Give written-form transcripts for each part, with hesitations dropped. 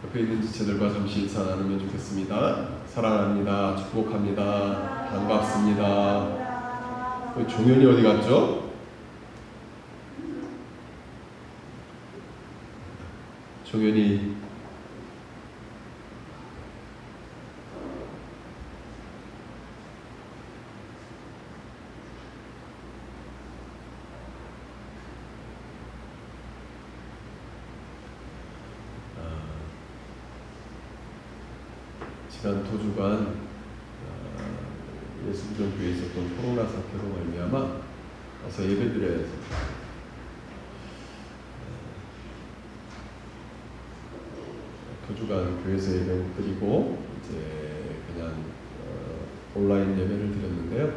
옆에 있는 지체들과 잠시 인사 나누면 좋겠습니다. 사랑합니다. 축복합니다. 반갑습니다. 종현이 어디 갔죠? 종현이 지난 두 주간 예수부정교회에 있었던 코로나 사태로 말미암아 와서 예배드려야 해서 두 주간 교회에서 예배를 드리고 이제 그냥 온라인 예배를 드렸는데요.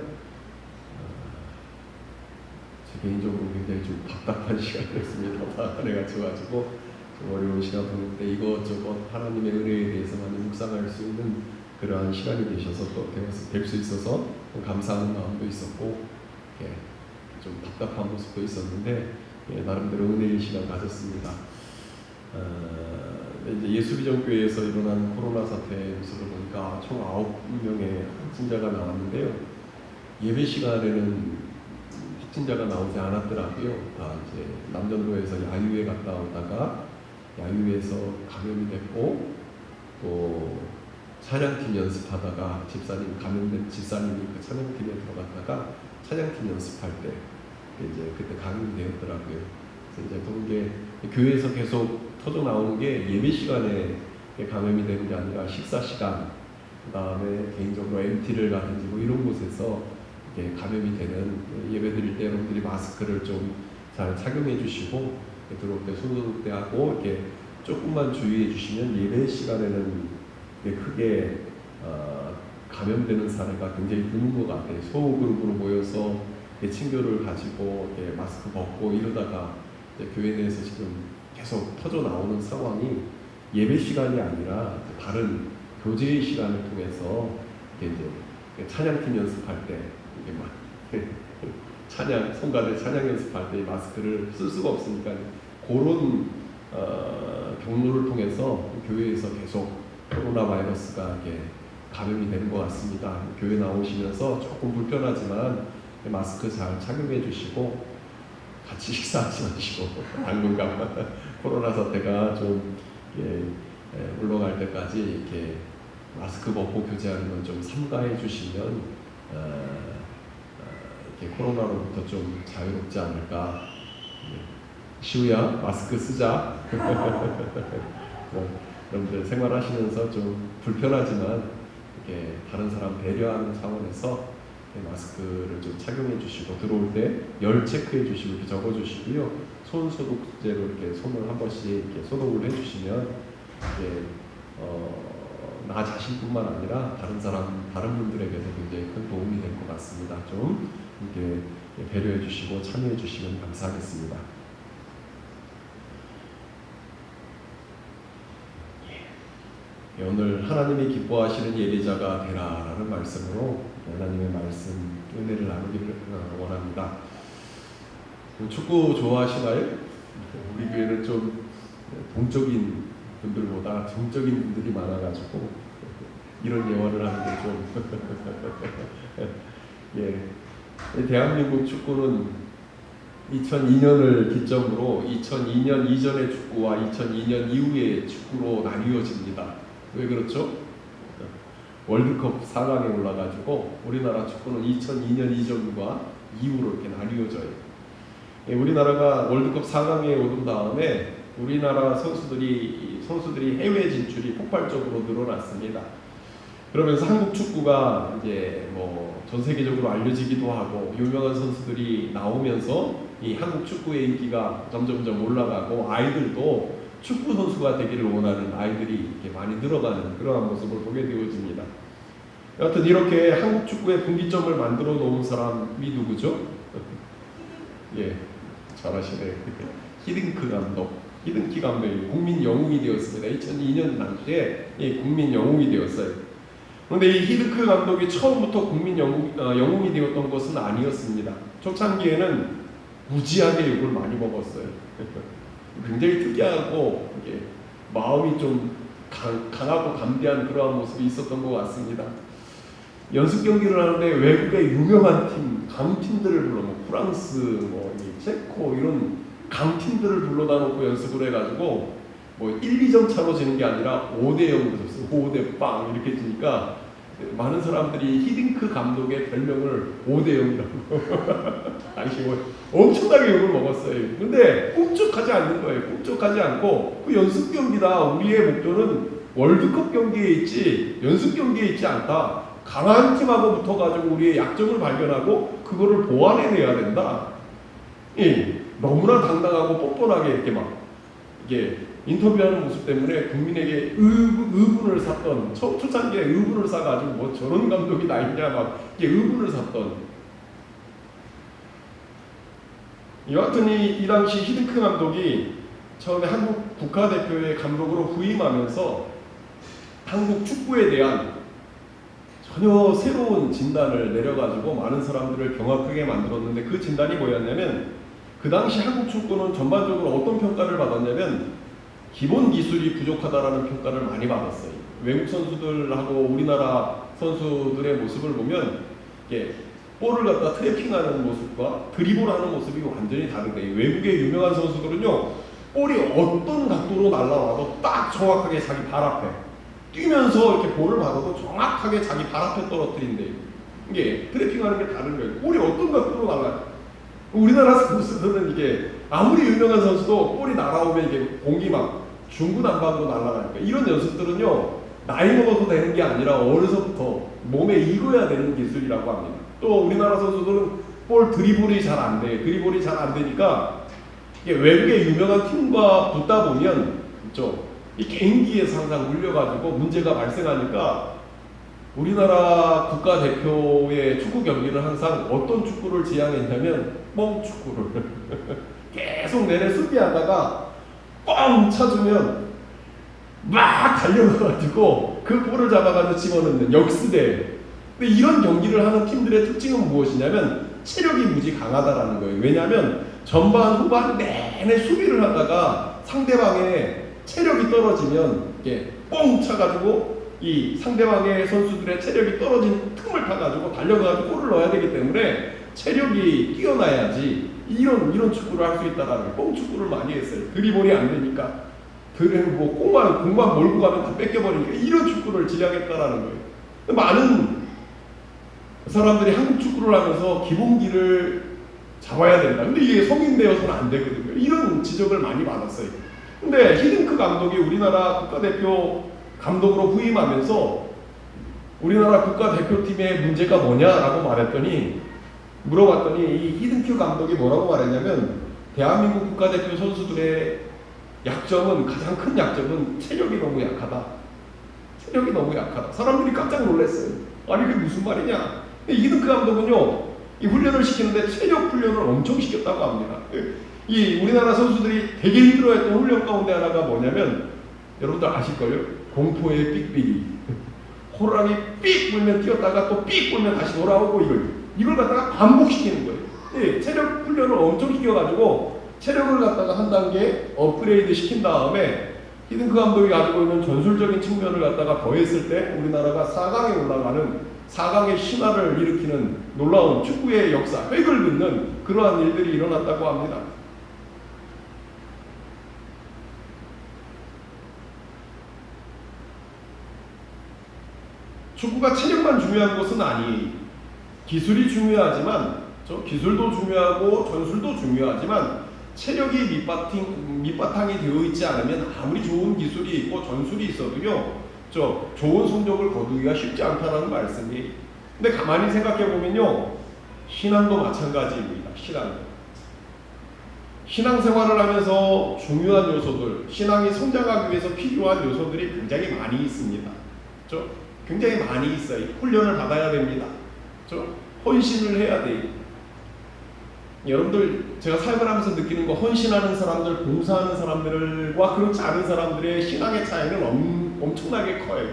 제 개인적으로 굉장히 좀 답답한 시간이었습니다. 한 해가 지어가지고 어려운 시간 보냈는데 이것저것 하나님의 은혜에 대해서 많이 묵상할 수 있는 그러한 시간이 되셔서 또 될 수 있어서 감사하는 마음도 있었고 좀 답답한 모습도 있었는데 나름대로 은혜의 시간 가졌습니다. 이제 예수비전교회에서 일어난 코로나 사태 모습을 보니까 총 9명의 확진자가 나왔는데요. 예배 시간에는 확진자가 나오지 않았더라고요. 다 이제 남전도에서 야유회 갔다 오다가 야유회에서 감염이 됐고, 또 찬양팀 연습하다가 집사님 감염된 집사님이 그 찬양팀에 들어갔다가 찬양팀 연습할 때 이제 그때 감염이 되었더라고요. 그래서 이제 그런 게 교회에서 계속 터져 나오는 게 예배 시간에 감염이 되는 게 아니라 식사 시간, 그 다음에 개인적으로 MT를 가든지 뭐 이런 곳에서 이렇게 감염이 되는, 예배 드릴 때 여러분들이 마스크를 좀 잘 착용해 주시고 들어올 때 소독 때 하고 이렇게 조금만 주의해 주시면 예배 시간에는 크게 감염되는 사례가 굉장히 드문 것 같아요. 소그룹으로 모여서 친교를 가지고 마스크 벗고 이러다가 교회 내에서 지금 계속 터져 나오는 상황이 예배 시간이 아니라 다른 교제의 시간을 통해서 이제 찬양팀 연습할 때 이게 막 찬양, 성가대 찬양 연습할 때 마스크를 쓸 수가 없으니까 그런 경로를 통해서 교회에서 계속 코로나 바이러스가 감염이 되는 것 같습니다. 교회 나오시면서 조금 불편하지만 마스크 잘 착용해 주시고 같이 식사하지 마시고 당분간 코로나 사태가 좀 물러갈 때까지 이렇게 마스크 벗고 교제하는 건 좀 삼가해 주시면 코로나로부터 좀 자유롭지 않을까. 시우야 마스크 쓰자. 여러분들 생활하시면서 좀 불편하지만 이렇게 다른 사람 배려하는 차원에서 마스크를 좀 착용해 주시고, 들어올 때 열 체크해 주시고 이렇게 적어 주시고요. 손 소독제로 이렇게 손을 한 번씩 이렇게 소독을 해 주시면 나 자신뿐만 아니라 다른 분들에게도 굉장히 큰 도움이 될 것 같습니다. 좀 이렇게 배려해 주시고 참여해 주시면 감사하겠습니다. 오늘 하나님이 기뻐하시는 예배자가 되라라는 말씀으로 하나님의 말씀 은혜를 나누기를 원합니다. 축구 좋아하시나요? 우리 교회는 좀 동적인 분들보다 정적인 분들이 많아가지고 이런 예언을 하는 게 좀 대한민국 축구는 2002년을 기점으로 2002년 이전의 축구와 2002년 이후의 축구로 나뉘어집니다. 왜 그렇죠? 월드컵 4강에 올라가지고 우리나라 축구는 2002년 이전과 이후로 이렇게 나뉘어져요. 우리나라가 월드컵 4강에 오른 다음에 우리나라 선수들이 해외 진출이 폭발적으로 늘어났습니다. 그러면서 한국 축구가 이제 전 세계적으로 알려지기도 하고 유명한 선수들이 나오면서 이 한국 축구의 인기가 점점점 올라가고 아이들도 축구 선수가 되기를 원하는 아이들이 이렇게 많이 늘어가는 그러한 모습을 보게 되어집니다. 여하튼 이렇게 한국 축구의 분기점을 만들어 놓은 사람이 누구죠? 잘하시네요. 히딩크 감독이 국민 영웅이 되었습니다. 2002년 당시에 국민 영웅이 되었어요. 그런데 이 히딩크 감독이 처음부터 국민 영웅이 되었던 것은 아니었습니다. 초창기에는 무지하게 욕을 많이 먹었어요. 굉장히 특이하고 마음이 좀 강하고 담대한 그러한 모습이 있었던 것 같습니다. 연습 경기를 하는데 외국의 유명한 팀, 강팀들을 불러, 뭐 프랑스, 뭐 체코 이런 강팀들을 불러다 놓고 연습을 해가지고 뭐 1, 2점 차로 지는 게 아니라 5대 0을 졌어요. 5대 빵 이렇게 지니까 많은 사람들이 히딩크 감독의 별명을 5대 0이라고 당시 엄청나게 욕을 먹었어요. 근데 꿈쩍하지 않는 거예요. 꿈쩍하지 않고 그 연습 경기다. 우리의 목표는 월드컵 경기에 있지 연습 경기에 있지 않다. 강한 팀하고 붙어가지고 우리의 약점을 발견하고 그거를 보완해내야 된다. 너무나 당당하고 뻔뻔하게 이렇게 막 이게 인터뷰하는 모습 때문에 국민에게 의분을 샀던 초창기에 의분을 사가지고 뭐 저런 감독이 나 있냐 막 이게 의분을 샀던 여하튼 이 당시 히딩크 감독이 처음에 한국 국가대표의 감독으로 후임하면서 한국 축구에 대한 전혀 새로운 진단을 내려가지고 많은 사람들을 경악하게 만들었는데 그 진단이 뭐였냐면 그 당시 한국 축구는 전반적으로 어떤 평가를 받았냐면 기본 기술이 부족하다라는 평가를 많이 받았어요. 외국 선수들하고 우리나라 선수들의 모습을 보면 이게 볼을 갖다 트래핑하는 모습과 드리블하는 모습이 완전히 다른데 외국의 유명한 선수들은요 볼이 어떤 각도로 날아와도 딱 정확하게 자기 발 앞에 뛰면서 이렇게 볼을 받아도 정확하게 자기 발 앞에 떨어뜨린대요. 이게 트래핑하는 게 다른 거예요. 볼이 어떤 각도로 날아요. 우리나라 선수들은 이게 아무리 유명한 선수도 볼이 날아오면 이게 공기 막 중구난방으로 날아가니까 이런 연습들은요 나이 먹어도 되는 게 아니라 어려서부터 몸에 익어야 되는 기술이라고 합니다. 또 우리나라 선수들은 볼 드리블이 잘 안 돼. 드리블이 잘 안 되니까 이게 외국의 유명한 팀과 붙다 보면 그렇죠? 이 개인기에서 항상 물려가지고 문제가 발생하니까 우리나라 국가대표의 축구 경기를 항상 어떤 축구를 지향했냐면 뻥축구를 계속 내내 수비하다가 뻥 차주면 막 달려가가지고 그 볼을 잡아가지고 집어넣는 역습대. 근데 이런 경기를 하는 팀들의 특징은 무엇이냐면 체력이 무지 강하다라는 거예요. 왜냐하면 전반 후반 내내 수비를 하다가 상대방의 체력이 떨어지면 이게 뻥 차가지고 이 상대방의 선수들의 체력이 떨어진 틈을 타가지고 달려가지고 골을 넣어야 되기 때문에 체력이 뛰어나야지 이런 축구를 할 수 있다라는 뻥 축구를 많이 했어요. 드리블이 안 되니까 뭐 공만 몰고 가면 다 뺏겨버리니까 이런 축구를 지향했다라는 거예요. 많은 사람들이 한국 축구를 하면서 기본기를 잡아야 된다. 근데 이게 성인 되어서는 안 되거든요. 이런 지적을 많이 받았어요. 근데 히딩크 감독이 우리나라 국가대표 감독으로 후임하면서 우리나라 국가대표팀의 문제가 뭐냐라고 물어봤더니 이 히딩크 감독이 뭐라고 말했냐면 대한민국 국가대표 선수들의 가장 큰 약점은 체력이 너무 약하다. 체력이 너무 약하다. 사람들이 깜짝 놀랐어요. 아니 그게 무슨 말이냐. 히딩크 감독은요 이 훈련을 시키는데 체력 훈련을 엄청 시켰다고 합니다. 이 우리나라 선수들이 되게 힘들어했던 훈련 가운데 하나가 뭐냐면 여러분들 아실걸요? 공포의 삑삑이. 호랑이 삑 불면 뛰었다가 또 삑 불면 다시 돌아오고 이걸 갖다가 반복시키는 거예요. 예, 체력 훈련을 엄청 시켜가지고 체력을 갖다가 한 단계 업그레이드 시킨 다음에 히딩크 감독이 가지고 있는 전술적인 측면을 갖다가 더했을 때 우리나라가 4강에 올라가는 4강의 신화를 일으키는 놀라운 축구의 역사, 획을 긋는 그러한 일들이 일어났다고 합니다. 축구가 체력만 중요한 것은 아니에요. 기술이 중요하지만 기술도 중요하고 전술도 중요하지만 체력이 밑바탕이 되어 있지 않으면 아무리 좋은 기술이 있고 전술이 있어도요 좋은 성적을 거두기가 쉽지 않다는 말씀이. 근데 가만히 생각해 보면요 신앙도 마찬가지입니다. 신앙생활을 하면서 중요한 요소들, 신앙이 성장하기 위해서 필요한 요소들이 굉장히 많이 있습니다. 굉장히 많이 있어요. 훈련을 받아야 됩니다. 헌신을 해야 돼요. 여러분들 제가 삶을 하면서 느끼는 거 헌신하는 사람들, 봉사하는 사람들과 그렇지 않은 사람들의 신앙의 차이는 엄청나게 커요.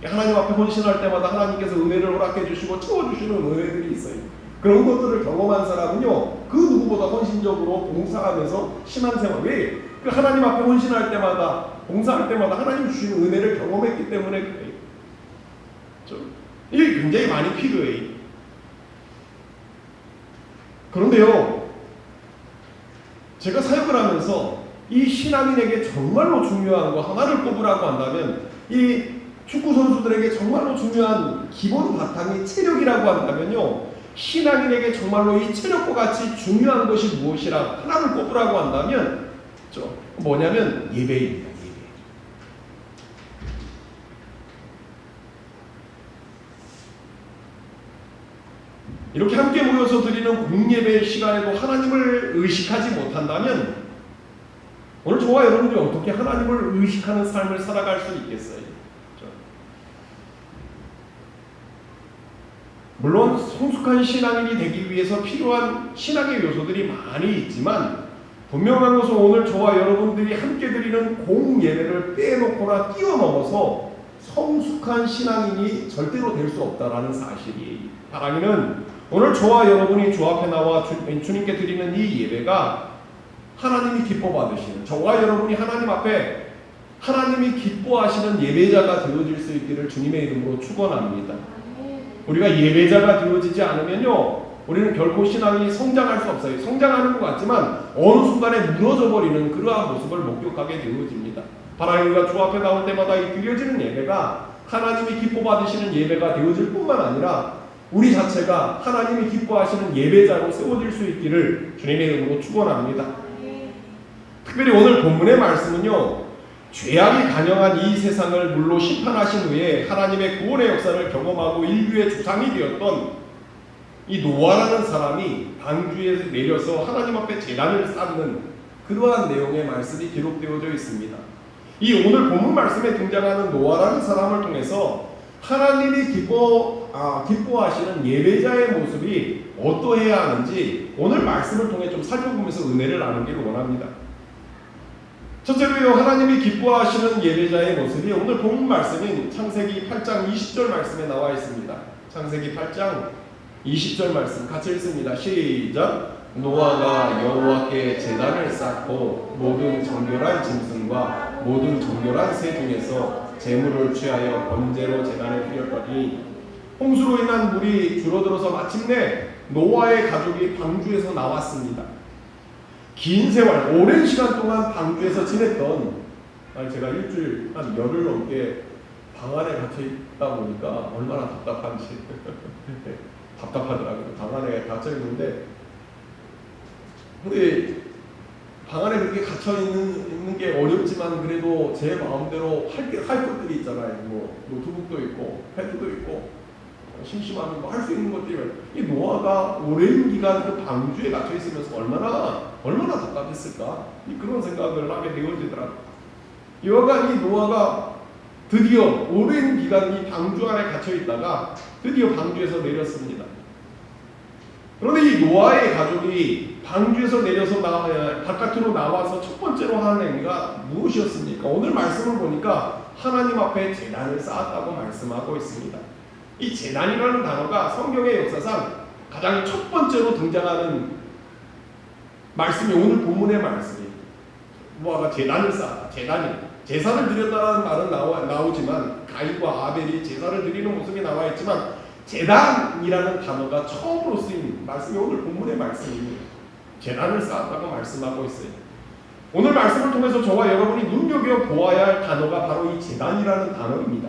하나님 앞에 헌신할 때마다 하나님께서 은혜를 허락해 주시고 채워주시는 은혜들이 있어요. 그런 것들을 경험한 사람은요 그 누구보다 헌신적으로 봉사하면서 신앙생활. 왜? 그 하나님 앞에 헌신할 때마다 봉사할 때마다 하나님 주시는 은혜를 경험했기 때문에 그래요. 이게 굉장히 많이 필요해요. 그런데요, 제가 사역을 하면서 이 신앙인에게 정말로 중요한 거 하나를 꼽으라고 한다면, 이 축구 선수들에게 정말로 중요한 기본 바탕이 체력이라고 한다면요, 신앙인에게 정말로 이 체력과 같이 중요한 것이 무엇이라 하나를 꼽으라고 한다면 뭐냐면 예배입니다. 예배. 이렇게 함께 모여서 드리는 공예배 시간에도 하나님을 의식하지 못한다면 오늘 저와 여러분들이 어떻게 하나님을 의식하는 삶을 살아갈 수 있겠어요? 물론 성숙한 신앙인이 되기 위해서 필요한 신앙의 요소들이 많이 있지만 분명한 것은 오늘 저와 여러분들이 함께 드리는 공예배를 빼놓거나 뛰어넘어서 성숙한 신앙인이 절대로 될 수 없다라는 사실이에요. 바라기는 오늘 저와 여러분이 주 앞에 나와 주님께 드리는 이 예배가 하나님이 기뻐 받으시는, 저와 여러분이 하나님 앞에 하나님이 기뻐하시는 예배자가 되어질 수 있기를 주님의 이름으로 축원합니다. 우리가 예배자가 되어지지 않으면요, 우리는 결코 신앙이 성장할 수 없어요. 성장하는 것 같지만 어느 순간에 무너져 버리는 그러한 모습을 목격하게 되어집니다. 바라기가 주 앞에 나올 때마다 이 드려지는 예배가 하나님이 기뻐 받으시는 예배가 되어질 뿐만 아니라 우리 자체가 하나님이 기뻐하시는 예배자로 세워질 수 있기를 주님의 이름으로 축원합니다. 특별히 오늘 본문의 말씀은요, 죄악이 간영한 이 세상을 물로 심판하신 후에 하나님의 구원의 역사를 경험하고 인류의 조상이 되었던 이 노아라는 사람이 방주에 내려서 하나님 앞에 제단을 쌓는 그러한 내용의 말씀이 기록되어져 있습니다. 이 오늘 본문 말씀에 등장하는 노아라는 사람을 통해서 하나님이 기뻐하시는 예배자의 모습이 어떠해야 하는지 오늘 말씀을 통해 좀 살펴보면서 은혜를 나누기를 원합니다. 첫째로요, 하나님이 기뻐하시는 예배자의 모습이 오늘 본문 말씀인 창세기 8장 20절 말씀에 나와 있습니다. 창세기 8장 20절 말씀 같이 읽습니다. 시작. 노아가 여호와께 제단을 쌓고 모든 정결한 짐승과 모든 정결한 새 중에서 제물을 취하여 번제로 제단을 드렸더니 홍수로 인한 물이 줄어들어서 마침내 노아의 가족이 방주에서 나왔습니다. 긴 세월, 오랜 시간 동안 방주에서 지냈던, 제가 일주일, 한 열흘 넘게 방 안에 갇혀 있다 보니까 얼마나 답답한지 답답하더라고요. 방 안에 갇혀 있는데, 근데 방 안에 그렇게 갇혀 있는 게 어렵지만 그래도 제 마음대로 할 것들이 있잖아요. 뭐 노트북도 있고 패드도 있고 심심하면 뭐 할 수 있는 것들이, 이 노아가 오랜 기간 그 방주에 갇혀 있으면서 얼마나 답답했을까? 그런 생각을 하게 되어지더라고요. 여하간 이 노아가 드디어 오랜 기간 이 방주 안에 갇혀 있다가 드디어 방주에서 내렸습니다. 그런데 이 노아의 가족이 방주에서 내려서 바깥으로 나와서 첫 번째로 하는 행위가 무엇이었습니까? 오늘 말씀을 보니까 하나님 앞에 제단을 쌓았다고 말씀하고 있습니다. 이 제단이라는 단어가 성경의 역사상 가장 첫 번째로 등장하는 말씀이 오늘 본문의 말씀이에요. 노아가 제단을 쌓았다. 제사를 드렸다는 말은 나오지만 가인과 아벨이 제사를 드리는 모습이 나와 있지만 제단이라는 단어가 처음으로 쓰인 말씀이 오늘 본문의 말씀입니다. 제단을 쌓았다고 말씀하고 있어요. 오늘 말씀을 통해서 저와 여러분이 눈여겨보아야 할 단어가 바로 이 제단이라는 단어입니다.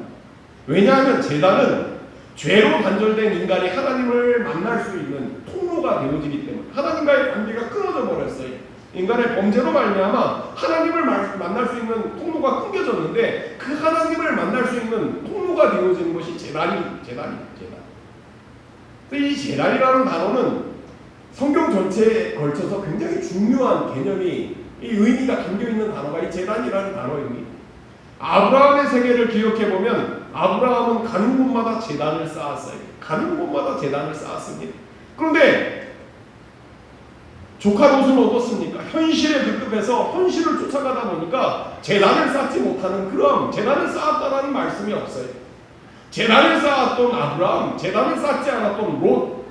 왜냐하면 제단은 죄로 단절된 인간이 하나님을 만날 수 있는 통로가 되어지기 때문에, 하나님과의 관계가 끊어져 버렸어요. 인간의 범죄로 말미암아 하나님을 만날 수 있는 통로가 끊겨졌는데 그 하나님을 만날 수 있는 통로가 되어지는 것이 제단입니다. 이 제단이라는 단어는 성경 전체에 걸쳐서 굉장히 중요한 개념이, 이 의미가 담겨있는 단어가 이 제단이라는 단어입니다. 아브라함의 생애를 기억해보면 아브라함은 가는 곳마다 제단을 쌓았어요. 가는 곳마다 제단을 쌓았습니다. 그런데 조카 롯은 어떻습니까? 현실에 급급해서 현실을 쫓아가다 보니까 제단을 쌓지 못하는, 그럼 제단을 쌓았다라는 말씀이 없어요. 제단을 쌓았던 아브라함, 제단을 쌓지 않았던 롯,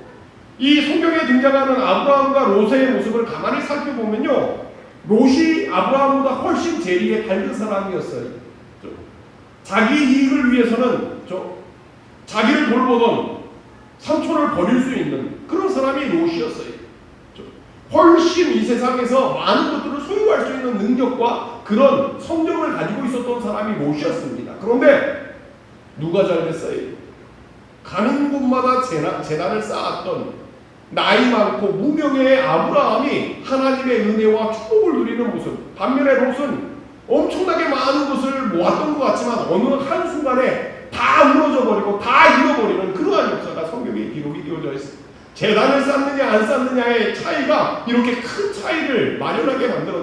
이 성경에 등장하는 아브라함과 롯의 모습을 가만히 살펴보면요, 롯이 아브라함보다 훨씬 재리에 밝은 사람이었어요. 자기 이익을 위해서는 자기를 돌보던 삼촌을 버릴 수 있는 그런 사람이 롯이었어요. 훨씬 이 세상에서 많은 것들을 소유할 수 있는 능력과 그런 성정을 가지고 있었던 사람이 롯이었습니다. 그런데 누가 잘 됐어요? 가는 곳마다 재단을 쌓았던 나이 많고 무명의 아브라함이 하나님의 은혜와 축복을 누리는 모습. 반면에 롯은 엄청나게 많은 것을 모았던 것 같지만 어느 한순간에 다 무너져 버리고 다 잃어버리는 그러한 역사가 성경에 기록이 되어져 있습니다. 재단을 쌓느냐 안 쌓느냐의 차이가 이렇게 큰 차이를 마련하게 만들어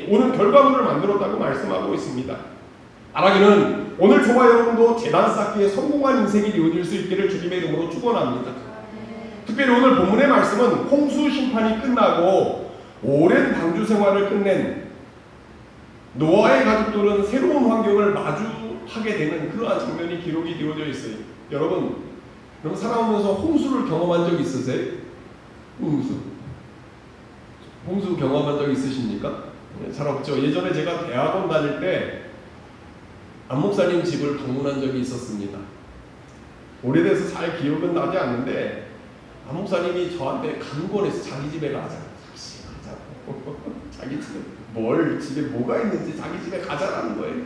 오는 결과물을 만들었다고 말씀하고 있습니다. 바라기는 오늘 저와 여러분도 재단 쌓기에 성공한 인생이 되어질 수 있기를 주님의 이름으로 축원합니다. 특별히 오늘 본문의 말씀은 홍수 심판이 끝나고 오랜 방주 생활을 끝낸 노아의 가족들은 새로운 환경을 마주하게 되는 그러한 장면이 기록이 되어져 있어요. 여러분 살아오면서 홍수를 경험한 적 있으세요? 홍수 경험한 적 있으십니까? 잘 없죠. 예전에 제가 대학원 다닐 때 안 목사님 집을 방문한 적이 있었습니다. 오래돼서 잘 기억은 나지 않는데 안 목사님이 저한테 강권해서 자기 집에 가자. 자기 집에 집에 뭐가 있는지 자기 집에 가자라는 거예요.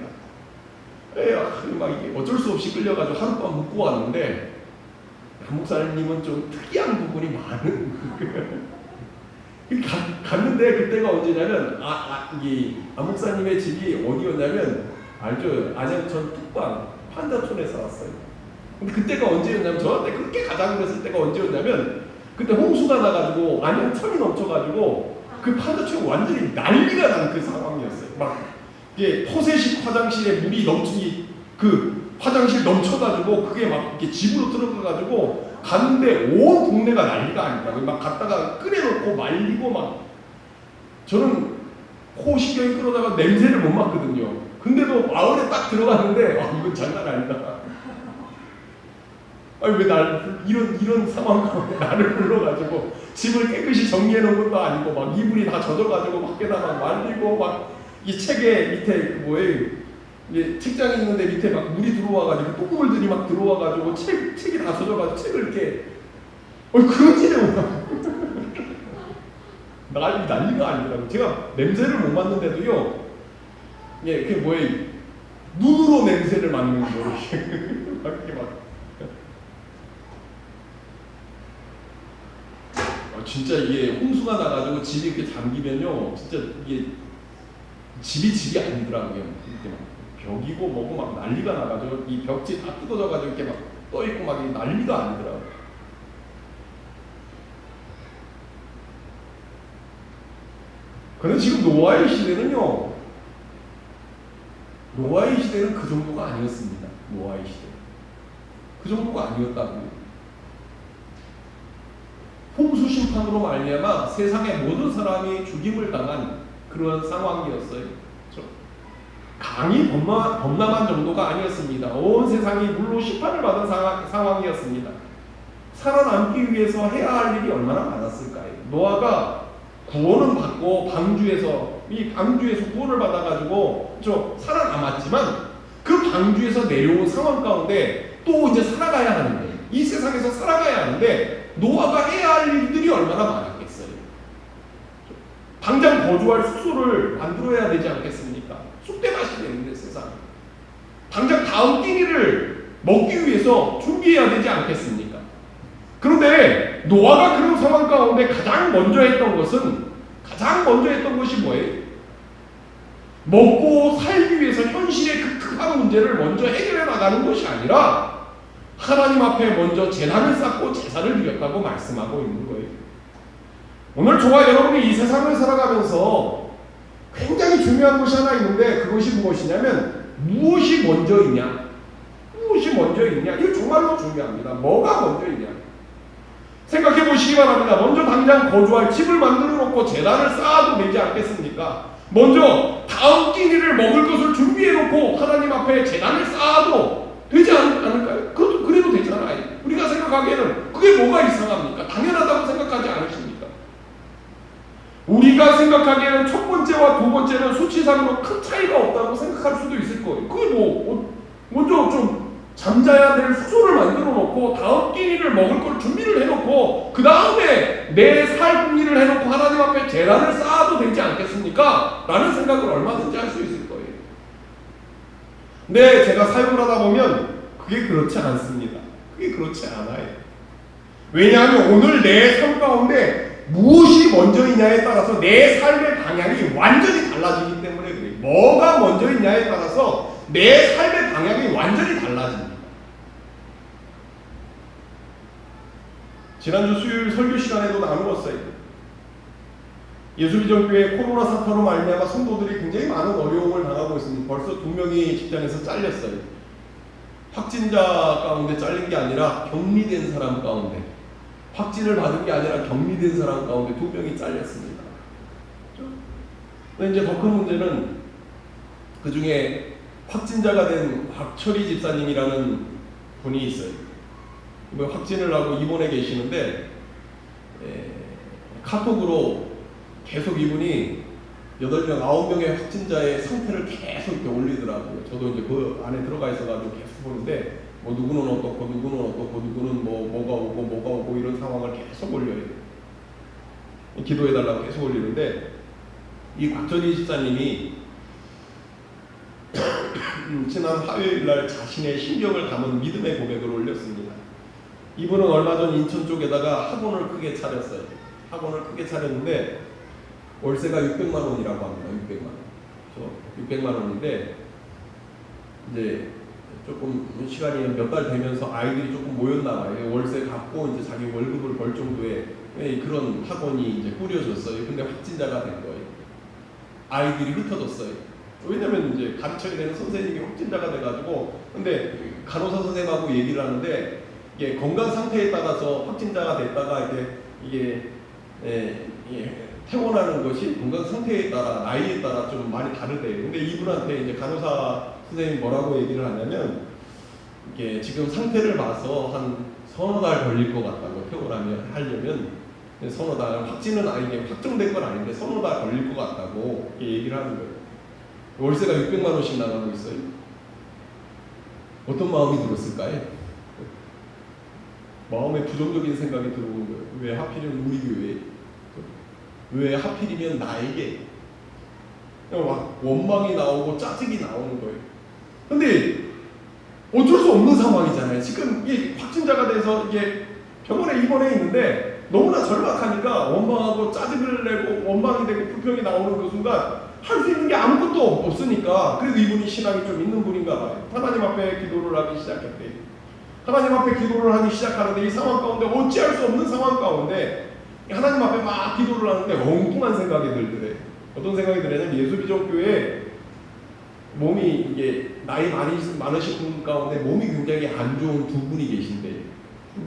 막 이게 어쩔 수 없이 끌려가지고 하룻밤 묵고 왔는데 안 목사님은 좀 특이한 부분이 많은 갔는데 그때가 언제냐면 안 목사님의 집이 어디였냐면 알죠? 안양천 뚝방 판자촌에 살았어요. 근데 그때가 언제였냐면 저한테 그렇게 가자고 그랬을 때가 언제였냐면 그때 홍수가 나가지고 안양천이 넘쳐가지고 그 판자촌이 완전히 난리가 난 그 상황이었어요. 막 이게 포세식 화장실에 물이 넘치니 그 화장실 넘쳐가지고 그게 막 이렇게 집으로 들어가가지고 갔는데 온 동네가 난리가 아니다. 막 갔다가 끓여놓고 말리고 막 저는 코신경이 끌어다가 냄새를 못 맡거든요. 근데도 마을에 딱 들어갔는데 이건 장난 아니다. 아니 왜 이런 상황 가운데 나를 불러가지고 집을 깨끗이 정리해 놓은 것도 아니고 막 이불이 다 젖어가지고 밖에다 막 말리고 막 이 책에 밑에 이게 책장이 있는데 밑에 막 물이 들어와가지고 똥물들이 막 들어와가지고 책이 다 젖어가지고 책을 이렇게 그런 일에 난리가 아니더라고요. 제가 냄새를 못 맡는데도요. 그게 눈으로 냄새를 맡는 거예요. 이렇게 막. 진짜 이게 홍수가 나가지고 집이 이렇게 잠기면요, 진짜 이게 집이 아니더라고요. 이렇게 막 벽이고 뭐고 막 난리가 나가지고 이 벽지 다 뜯어져가지고 이렇게 막 떠 있고 막 난리가 아니더라고요. 그런데 지금 노아의 시대는 그 정도가 아니었습니다. 노아의 시대 그 정도가 아니었다고요. 홍수 심판으로 말미암아 세상의 모든 사람이 죽임을 당한 그런 상황이었어요. 강이 범람한 정도가 아니었습니다. 온 세상이 물로 심판을 받은 상황이었습니다. 살아남기 위해서 해야 할 일이 얼마나 많았을까요? 노아가 구원은 받고 방주에서 구원을 받아가지고 살아남았지만 그 방주에서 내려온 상황 가운데 또 이제 살아가야 하는데 이 세상에서 살아가야 하는데 노아가 해야 할 일들이 얼마나 많았겠어요. 당장 거주할 숙소를 만들어야 되지 않겠습니까? 쑥대밭이 되는데 세상에 당장 다음 끼니를 먹기 위해서 준비해야 되지 않겠습니까? 그런데 노아가 그런 상황 가운데 가장 먼저 했던 것이 뭐예요? 먹고 살기 위해서 현실의 그 급한 문제를 먼저 해결해 나가는 것이 아니라 하나님 앞에 먼저 제단을 쌓고 제사를 드렸다고 말씀하고 있는 거예요. 오늘 저와 여러분이 이 세상을 살아가면서 굉장히 중요한 것이 하나 있는데 그것이 무엇이냐면 무엇이 먼저 있냐? 이거 정말로 중요합니다. 뭐가 먼저 있냐? 생각해 보시기 바랍니다. 먼저 당장 거주할 집을 만들어 놓고 제단을 쌓아도 되지 않겠습니까? 먼저 다음 끼니를 먹을 것을 준비해 놓고 하나님 앞에 제단을 쌓아도 되지 않을까요? 그래도 되잖아요. 우리가 생각하기에는 그게 뭐가 이상합니까? 당연하다고 생각하지 않으십니까? 우리가 생각하기에는 첫 번째와 두 번째는 수치상으로 큰 차이가 없다고 생각할 수도 있을 거예요. 그게 먼저 좀 잠자야 될 숙소를 만들어 놓고 다음 끼니를 먹을 걸 준비를 해놓고 그 다음에 내 삶일을 해놓고 하나님 앞에 재단을 쌓아도 되지 않겠습니까? 라는 생각을 얼마든지 할 수 있을 거예요. 근데 제가 사역을 하다 보면 그게 그렇지 않습니다. 그게 그렇지 않아요. 왜냐하면 오늘 내 삶 가운데 무엇이 먼저이냐에 따라서 내 삶의 방향이 완전히 달라지기 때문에 그래요. 뭐가 먼저이냐에 따라서 내 삶의 방향이 완전히 달라집니다. 지난주 수요일 설교 시간에도 나누었어요. 예수비전교회 코로나 사태로 말미암아 성도들이 굉장히 많은 어려움을 당하고 있습니다. 벌써 2명이 직장에서 잘렸어요. 확진자 가운데 잘린 게 아니라 격리된 사람 가운데, 확진을 받은 게 아니라 격리된 사람 가운데 2명이 잘렸습니다. 근데 이제 더 큰 문제는 그 중에 확진자가 된 박철희 집사님이라는 분이 있어요. 확진을 하고 입원해 계시는데 카톡으로 계속 이분이 8명, 9명의 확진자의 상태를 계속 이렇게 올리더라고요. 저도 이제 그 안에 들어가 있어가지고 계속 보는데 뭐 누구는 어떻고 누구는 어떻고 누구는 뭐가 오고 이런 상황을 계속 올려요. 기도해달라고 계속 올리는데 이 박철희 집사님이 지난 화요일날 자신의 심경을 담은 믿음의 고백을 올렸습니다. 이분은 얼마 전 인천 쪽에다가 학원을 크게 차렸어요. 학원을 크게 차렸는데 월세가 600만 원이라고 합니다. 600만 원. 600만 원인데 이제 조금 시간이 몇 달 되면서 아이들이 조금 모였나 봐요. 월세 갚고 이제 자기 월급을 벌 정도의 그런 학원이 이제 꾸려졌어요. 근데 확진자가 된 거예요. 아이들이 흩어졌어요. 왜냐면 이제 가르쳐야 되는 선생님이 확진자가 돼가지고, 근데 간호사 선생님하고 얘기를 하는데 이게 건강 상태에 따라서 확진자가 됐다가 이게 퇴원하는 것이 건강 상태에 따라, 나이에 따라 좀 많이 다르대요. 근데 이분한테 이제 간호사 선생님이 뭐라고 얘기를 하냐면, 이게 지금 상태를 봐서 한 서너 달 걸릴 것 같다고, 퇴원하려면 서너 달, 확진은 아니게 확정된 건 아닌데 서너 달 걸릴 것 같다고 얘기를 하는 거예요. 월세가 600만 원씩 나가고 있어요. 어떤 마음이 들었을까요? 마음에 부정적인 생각이 들어오는 거예요. 왜 하필이면 우리 교회에? 왜 하필이면 나에게? 막 원망이 나오고 짜증이 나오는 거예요. 근데 어쩔 수 없는 상황이잖아요. 지금 이 확진자가 돼서 이게 병원에 입원해 있는데 너무나 절박하니까 원망하고 짜증을 내고 원망이 되고 불평이 나오는 그 순간 할 수 있는 게 아무것도 없으니까, 그래도 이분이 신앙이 좀 있는 분인가 봐요. 하나님 앞에 기도를 하기 시작했대요. 하나님 앞에 기도를 하기 시작하는데 이 상황 가운데 어찌할 수 없는 상황 가운데 하나님 앞에 막 기도를 하는데 엉뚱한 생각이 들더래. 어떤 생각이 드냐면 예수비전교회 몸이 이게 나이 많으신 분 가운데 몸이 굉장히 안 좋은 2분이 계신데,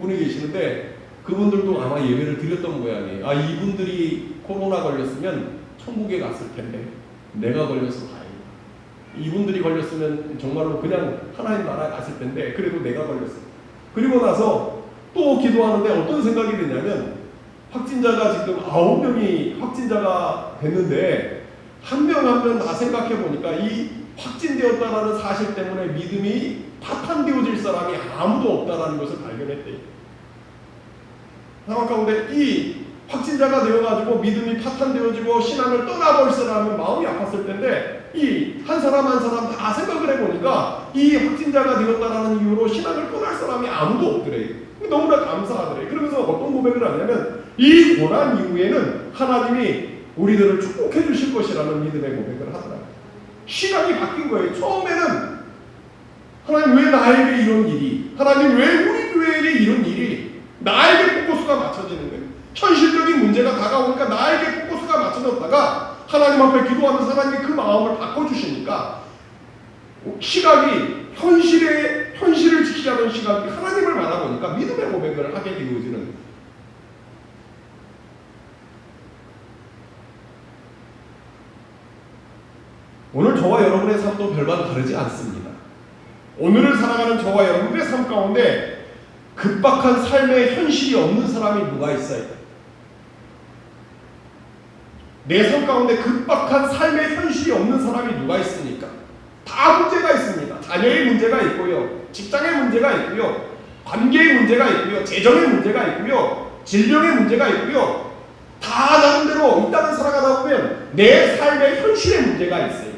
2분이 계시는데 그분들도 아마 예배를 드렸던 모양이에요. 아, 이분들이 코로나 걸렸으면 천국에 갔을 텐데 내가 걸려서 다행이다. 이분들이 걸렸으면 정말로 그냥 하나님 나라에 갔을 텐데 그래도 내가 걸렸어. 그리고 나서 또 기도하는데 어떤 생각이 드냐면, 확진자가 지금 9명이 확진자가 됐는데 한 명 한 명 다 생각해 보니까 이 확진되었다라는 사실 때문에 믿음이 파탄되어질 사람이 아무도 없다라는 것을 발견했대요. 상황 가운데 이 확진자가 되어가지고 믿음이 파탄되어지고 신앙을 떠나버릴 사람은 마음이 아팠을 텐데 이 한 사람 한 사람 다 생각을 해보니까 이 확진자가 되었다라는 이유로 신앙을 떠날 사람이 아무도 없더래요. 너무나 감사하더래요. 그러면서 어떤 고백을 하냐면, 이 고난 이후에는 하나님이 우리들을 축복해 주실 것이라는 믿음의 고백을 하더라고요. 시각이 바뀐 거예요. 처음에는 하나님 왜 나에게 이런 일이, 하나님 왜 우리 교회에게 이런 일이, 나에게 포커스가 맞춰지는 거예요. 현실적인 문제가 다가오니까 나에게 포커스가 맞춰졌다가 하나님 앞에 기도하면서 하나님이 그 마음을 바꿔주시니까 시각이 현실을 지키자는 시각이 하나님을 바라보니까 믿음의 고백을 하게 되어지는. 오늘 저와 여러분의 삶도 별반 다르지 않습니다. 오늘을 살아가는 저와 여러분의 삶 가운데 급박한 삶의 현실이 없는 사람이 누가 있어요? 내 삶 가운데 급박한 삶의 현실이 없는 사람이 누가 있습니까? 다 문제가 있습니다. 자녀의 문제가 있고요, 직장의 문제가 있고요, 관계의 문제가 있고요, 재정의 문제가 있고요, 질병의 문제가 있고요. 다 나름대로 이 땅을 살아가다 보면 내 삶의 현실의 문제가 있어요.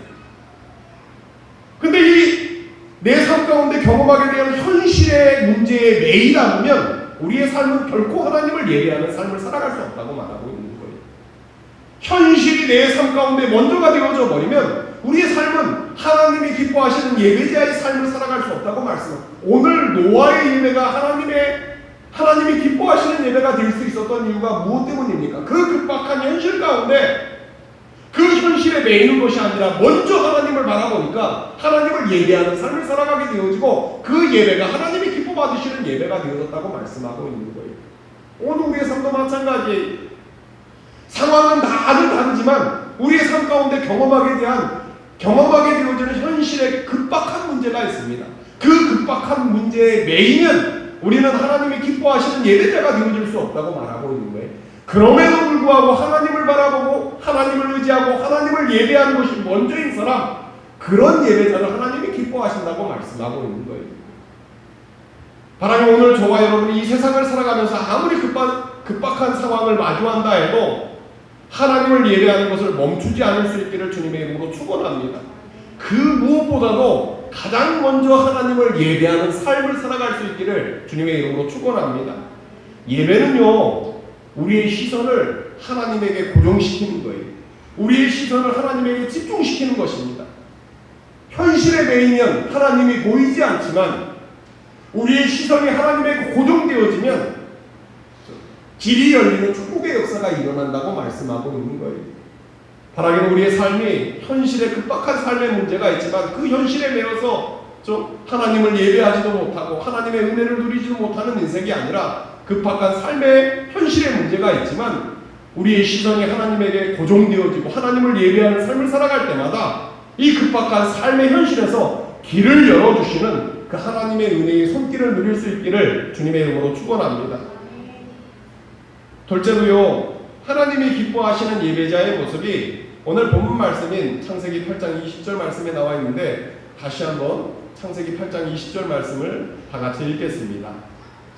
근데 이 내 삶 가운데 경험하게 되는 현실의 문제에 매이지 않으면 우리의 삶은 결코 하나님을 예배하는 삶을 살아갈 수 없다고 말하고 있는 거예요. 현실이 내 삶 가운데 먼저가 되어져 버리면 우리의 삶은 하나님이 기뻐하시는 예배자의 삶을 살아갈 수 없다고 말씀합니다. 오늘 노아의 예배가 하나님이 기뻐하시는 예배가 될 수 있었던 이유가 무엇 때문입니까? 그 급박한 현실 가운데 그 현실에 매이는 것이 아니라 먼저 하나님을 바라보니까 하나님을 예배하는 삶을 살아가게 되어지고 그 예배가 하나님이 기뻐 받으시는 예배가 되어졌다고 말씀하고 있는 거예요. 오늘 우리의 삶도 마찬가지예요. 상황은 다들 다르지만 우리의 삶 가운데 경험하게 되어지는 현실에 급박한 문제가 있습니다. 그 급박한 문제에 매이면 우리는 하나님이 기뻐하시는 예배자가 되어질 수 없다고 말하고 있는 거예요. 그럼에도 불구하고 하나님을 바라보고 하나님을 의지하고 하나님을 예배하는 것이 먼저인 사람, 그런 예배자를 하나님이 기뻐하신다고 말씀하고 있는 거예요. 하나님, 오늘 저와 여러분이 이 세상을 살아가면서 아무리 급박한 상황을 마주한다 해도 하나님을 예배하는 것을 멈추지 않을 수 있기를 주님의 이름으로 축원합니다. 그 무엇보다도 가장 먼저 하나님을 예배하는 삶을 살아갈 수 있기를 주님의 이름으로 축원합니다. 예배는요, 우리의 시선을 하나님에게 고정시키는 거예요. 우리의 시선을 하나님에게 집중시키는 것입니다. 현실에 매이면 하나님이 보이지 않지만 우리의 시선이 하나님에게 고정되어지면 길이 열리는 축복의 역사가 일어난다고 말씀하고 있는 거예요. 바라기는 우리의 삶이 현실에 급박한 삶의 문제가 있지만 그 현실에 매여서 좀 하나님을 예배하지도 못하고 하나님의 은혜를 누리지도 못하는 인생이 아니라 급박한 삶의 현실의 문제가 있지만 우리의 시선이 하나님에게 고정되어지고 하나님을 예배하는 삶을 살아갈 때마다 이 급박한 삶의 현실에서 길을 열어주시는 그 하나님의 은혜의 손길을 누릴 수 있기를 주님의 이름으로 축원합니다. 둘째로요, 하나님이 기뻐하시는 예배자의 모습이 오늘 본문 말씀인 창세기 8장 20절 말씀에 나와 있는데 다시 한번 창세기 8장 20절 말씀을 다 같이 읽겠습니다.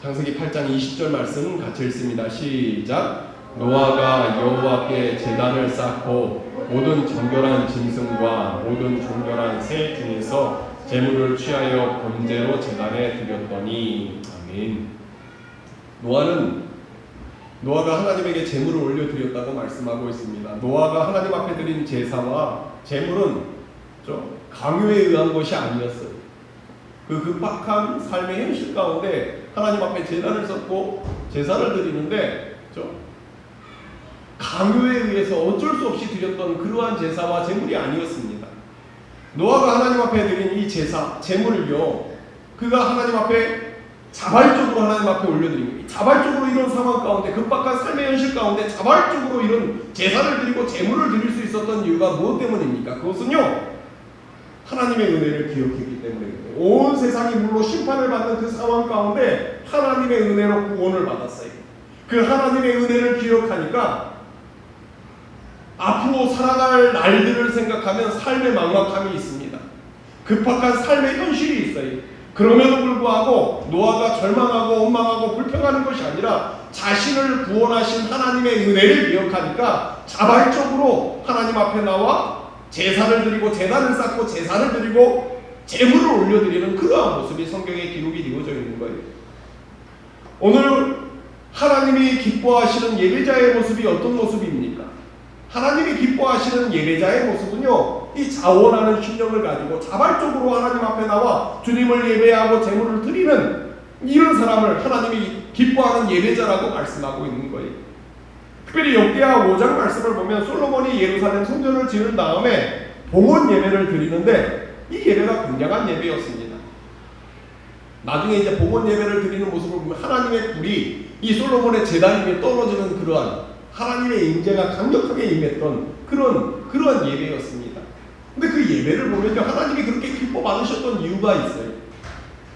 창세기 8장 20절 말씀 같이 읽습니다. 시작. 노아가 여호와께 제단을 쌓고 모든 정결한 짐승과 모든 정결한 새 중에서 제물을 취하여 번제로 제단에 드렸더니. 아멘. 노아가 하나님에게 제물을 올려드렸다고 말씀하고 있습니다. 노아가 하나님 앞에 드린 제사와 제물은 강요에 의한 것이 아니었어요. 그 급박한 삶의 현실 가운데 하나님 앞에 제단을 쌓고 제사를 드리는데 강요에 의해서 어쩔 수 없이 드렸던 그러한 제사와 제물이 아니었습니다. 노아가 하나님 앞에 드린 이 제사, 제물을요, 그가 하나님 앞에 자발적으로 하나님 앞에 올려드린 거예요. 자발적으로 이런 상황 가운데, 급박한 삶의 현실 가운데 자발적으로 이런 제사를 드리고 제물을 드릴 수 있었던 이유가 무엇 때문입니까? 그것은요, 하나님의 은혜를 기억했기 때문입니다. 온 세상이 물로 심판을 받는 그 상황 가운데 하나님의 은혜로 구원을 받았어요. 그 하나님의 은혜를 기억하니까 앞으로 살아갈 날들을 생각하면 삶의 막막함이 있습니다. 급박한 삶의 현실이 있어요. 그럼에도 불구하고 노아가 절망하고 원망하고 불평하는 것이 아니라 자신을 구원하신 하나님의 은혜를 기억하니까 자발적으로 하나님 앞에 나와 제사를 드리고 제단을 쌓고 제사를 드리고 제물을 올려드리는 그러한 모습이 성경에 기록이 되어져 있는 거예요. 오늘 하나님이 기뻐하시는 예배자의 모습이 어떤 모습입니까? 하나님이 기뻐하시는 예배자의 모습은요, 이 자원하는 심령을 가지고 자발적으로 하나님 앞에 나와 주님을 예배하고 제물을 드리는 이런 사람을 하나님이 기뻐하는 예배자라고 말씀하고 있는 거예요. 특별히 역대하 5장 말씀을 보면 솔로몬이 예루살렘 성전을 지은 다음에 봉헌 예배를 드리는데 이 예배가 굉장한 예배였습니다. 나중에 이제 봉헌 예배를 드리는 모습을 보면 하나님의 불이 이 솔로몬의 제단 위에 떨어지는 그러한 하나님의 임재가 강력하게 임했던 그런 예배였습니다. 근데 그 예배를 보면요, 하나님이 그렇게 기뻐 받으셨던 이유가 있어요.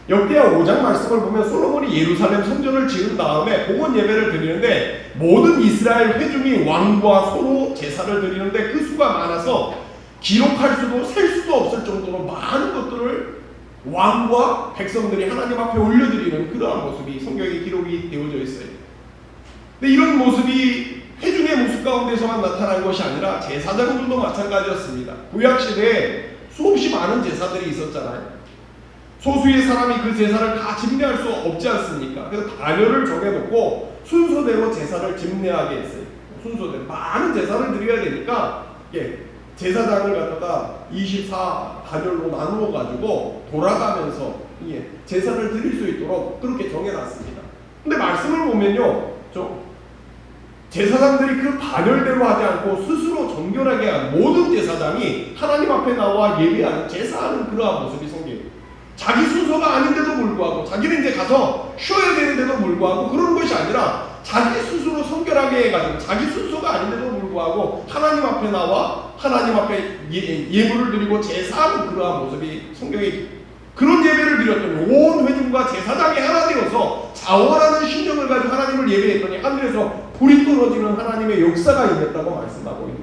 역대하 5장 말씀을 보면 솔로몬이 예루살렘 성전을 지은 다음에 복원 예배를 드리는데 모든 이스라엘 회중이 왕과 소로 제사를 드리는데 그 수가 많아서 기록할 수도 셀 수도 없을 정도로 많은 것들을 왕과 백성들이 하나님 앞에 올려드리는 그러한 모습이 성경에 기록이 되어져 있어요. 근데 이런 모습이 회중의 모습 가운데서만 나타난 것이 아니라 제사장들도 마찬가지였습니다. 구약시대에 수없이 많은 제사들이 있었잖아요. 소수의 사람이 그 제사를 다 집례할 수 없지 않습니까? 그래서 단열을 정해놓고 순서대로 제사를 집례하게 했어요. 순서대로 많은 제사를 드려야 되니까 제사장을 갖다가 24 단열로 나누어 가지고 돌아가면서 제사를 드릴 수 있도록 그렇게 정해놨습니다. 근데 말씀을 보면요, 제사장들이 그 단열대로 하지 않고 스스로 정결하게 한 모든 제사장이 하나님 앞에 나와 예배하는 제사하는 그러한 모습이 성경에 자기 순서가 아닌데도 불구하고 자기는 이제 가서 쉬어야 되는데도 불구하고 그런 것이 아니라 자기 스스로 성결하게 해가지고 자기 순서가 아닌데도 불구하고 하나님 앞에 나와 하나님 앞에 예물을 드리고 제사하는 그러한 모습이 성경에 그런 예배를 드렸더니 온 회중과 제사장이 하나 되어서 자원하는 심령을 가지고 하나님을 예배했더니 하늘에서 불이 떨어지는 하나님의 역사가 임했다고 말씀하고 있는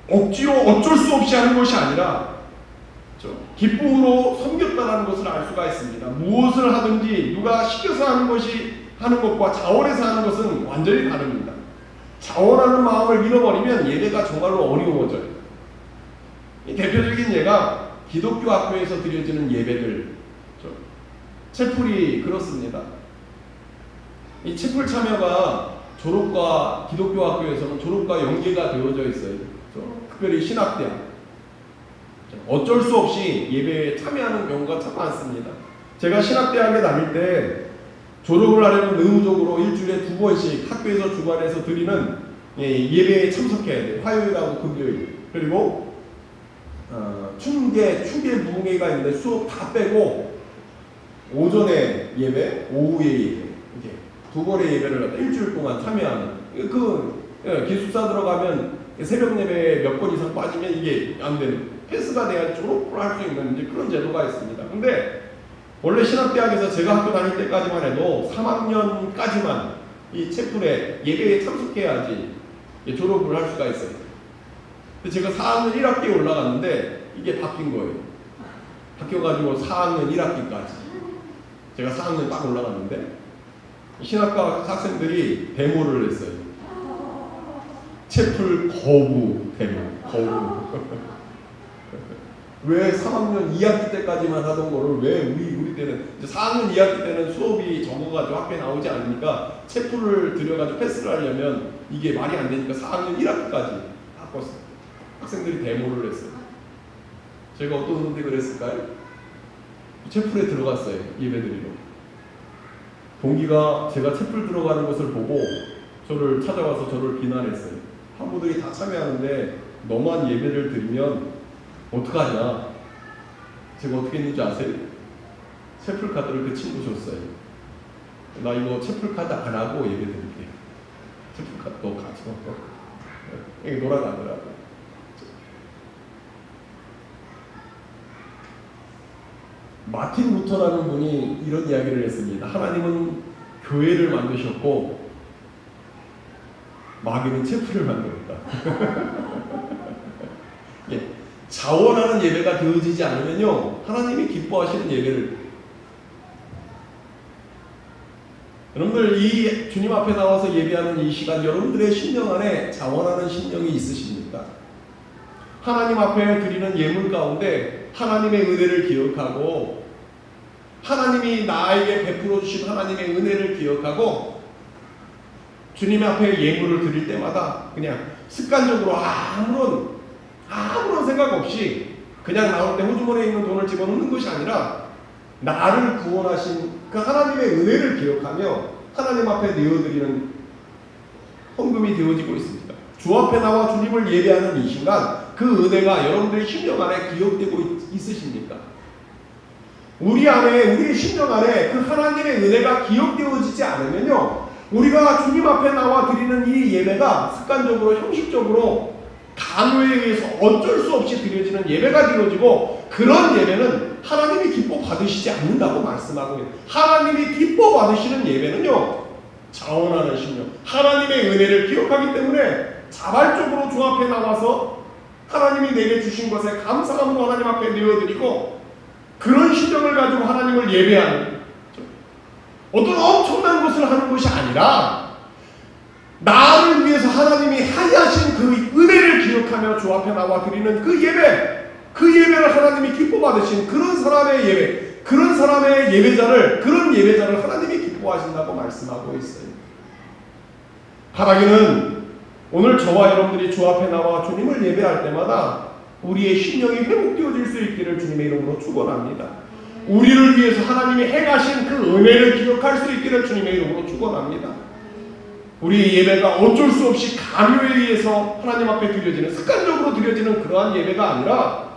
거예요. 억지로 어쩔 수 없이 하는 것이 아니라 기쁨으로 섬겼다는 것을 알 수가 있습니다. 무엇을 하든지 누가 시켜서 하는 것과 자원해서 하는 것은 완전히 다릅니다. 자원하는 마음을 잃어버리면 예배가 정말로 어려워져요. 이 대표적인 예가 기독교 학교에서 드려지는 예배들, 채플이 그렇습니다. 이 채플 참여가 졸업과 기독교 학교에서는 졸업과 연계가 되어져 있어요. 특별히 신학대학 어쩔 수 없이 예배에 참여하는 경우가 참 많습니다. 제가 신학대학에 다닐 때 졸업을 하려면 의무적으로 일주일에 2번씩 학교에서 주관해서 드리는 예배에 참석해야 돼요. 화요일하고 금요일. 그리고 충계 부흥회가 있는데 수업 다 빼고 오전에 예배, 오후에 예배 이렇게 2번의 예배를 갖다 일주일 동안 참여하는 기숙사 들어가면 새벽 예배에 몇 번 이상 빠지면 이게 안 되는 패스가 돼야 졸업을 할 수 있는 이제 그런 제도가 있습니다. 근데 원래 신학대학에서 제가 학교 다닐 때까지만 해도 3학년까지만 이 채플에 예배에 참석해야지 졸업을 할 수가 있어요. 근데 제가 4학년 1학기에 올라갔는데 이게 바뀐 거예요. 바뀌어가지고 4학년 1학기까지 제가 4학년 딱 올라갔는데 신학과 학생들이 데모를 했어요. 채플 거부 데모, 거부. 왜 3학년 2학기 때까지만 하던 거를 왜 우리 때는 이제 4학년 2학기 때는 수업이 적어가지고 학교에 나오지 않으니까 채플을 들여가지고 패스를 하려면 이게 말이 안 되니까 4학년 1학기까지 바꿨어요. 학생들이 데모를 했어요. 제가 어떤 선택을 했을까요? 채플에 들어갔어요. 예배드리러. 동기가 제가 채플 들어가는 것을 보고 저를 찾아와서 저를 비난했어요. 한부들이 다 참여하는데 너만 예배를 드리면 어떡하냐. 제가 어떻게 했는지 아세요? 채플 카드를 그 친구 줬어요. 나 이거 채플 카드 안 하고 예배 드릴게. 채플 카드 너 가져. 이게 놀아가더라고. 마틴 루터라는 분이 이런 이야기를 했습니다. 하나님은 교회를 만드셨고 마귀는 채플을 만들었다. 예, 자원하는 예배가 되어지지 않으면요 하나님이 기뻐하시는 예배를 여러분들 이 주님 앞에 나와서 예배하는 이 시간 여러분들의 심령 안에 자원하는 심령이 있으십니까? 하나님 앞에 드리는 예물 가운데 하나님의 은혜를 기억하고 하나님이 나에게 베풀어 주신 하나님의 은혜를 기억하고 주님 앞에 예물을 드릴 때마다 그냥 습관적으로 아무런 생각 없이 그냥 나올 때 호주머니에 있는 돈을 집어넣는 것이 아니라 나를 구원하신 그 하나님의 은혜를 기억하며 하나님 앞에 내어드리는 헌금이 되어지고 있습니다. 주 앞에 나와 주님을 예배하는 이 순간 그 은혜가 여러분들의 심령 안에 기억되고 있으십니까? 우리 안에 우리의 심령 안에 그 하나님의 은혜가 기억되어지지 않으면요 우리가 주님 앞에 나와 드리는 이 예배가 습관적으로 형식적으로 간호에 의해서 어쩔 수 없이 드려지는 예배가 되어지고 그런 예배는 하나님이 기뻐 받으시지 않는다고 말씀하고 있는, 하나님이 기뻐 받으시는 예배는요, 자원하는 심령, 하나님의 은혜를 기억하기 때문에 자발적으로 주 앞에 나와서 하나님이 내게 주신 것에 감사함으로 하나님 앞에 내어드리고, 그런 심령을 가지고 하나님을 예배하는, 어떤 엄청난 것을 하는 것이 아니라 나를 위해서 하나님이 하신 그 은혜를 기억하며 주 앞에 나와 드리는 그 예배, 그 예배를 하나님이 기뻐 받으신 그런 사람의 예배, 그런 사람의 예배자를, 그런 예배자를 하나님이 기뻐하신다고 말씀하고 있어요. 바라기는 오늘 저와 여러분들이 주 앞에 나와 주님을 예배할 때마다 우리의 심령이 회복되어질 수 있기를 주님의 이름으로 축원합니다. 우리를 위해서 하나님이 행하신 그 은혜를 기억할 수 있기를 주님의 이름으로 축원합니다. 우리의 예배가 어쩔 수 없이 강요에 의해서 하나님 앞에 드려지는, 습관적으로 드려지는 그러한 예배가 아니라,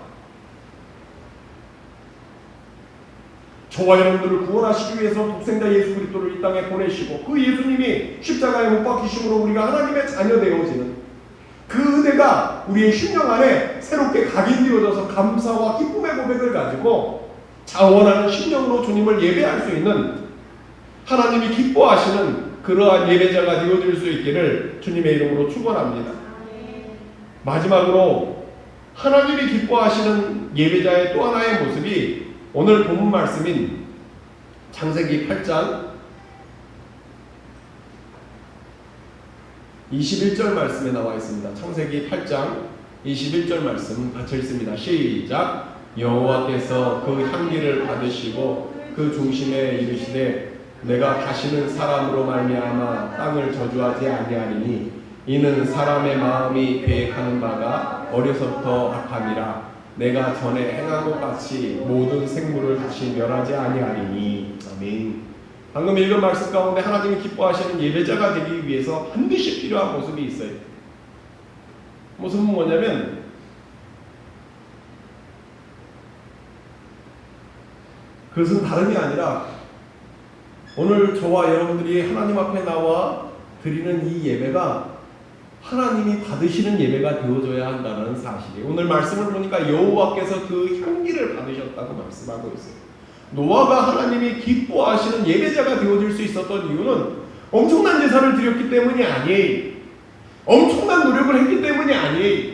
저와 여러분들을 구원하시기 위해서 독생자 예수 그리스도를 이 땅에 보내시고 그 예수님이 십자가에 못 박히심으로 우리가 하나님의 자녀 되어지는 그 은혜가 우리의 심령 안에 새롭게 각인되어져서 감사와 기쁨의 고백을 가지고 자원하는 심령으로 주님을 예배할 수 있는, 하나님이 기뻐하시는 그러한 예배자가 되어질 수 있기를 주님의 이름으로 축원합니다. 마지막으로 하나님이 기뻐하시는 예배자의 또 하나의 모습이 오늘 본문 말씀인 창세기 8장 21절 말씀에 나와 있습니다. 창세기 8장 21절 말씀 같이 읽습니다. 시작. 여호와께서 그 향기를 받으시고 그 중심에 이르시되 내가 다시는 사람으로 말미암아 땅을 저주하지 아니하리니 이는 사람의 마음이 계획하는 바가 어려서부터 악함이라. 내가 전에 행한 것 같이 모든 생물을 다시 멸하지 아니하리니. 아멘. 방금 읽은 말씀 가운데 하나님이 기뻐하시는 예배자가 되기 위해서 반드시 필요한 모습이 있어요. 모습은 뭐냐면, 그것은 다름이 아니라 오늘 저와 여러분들이 하나님 앞에 나와 드리는 이 예배가 하나님이 받으시는 예배가 되어져야 한다는 사실이에요. 오늘 말씀을 보니까 여호와께서 그 향기를 받으셨다고 말씀하고 있어요. 노아가 하나님이 기뻐하시는 예배자가 되어질 수 있었던 이유는 엄청난 제사를 드렸기 때문이 아니에요. 엄청난 노력을 했기 때문이 아니에요.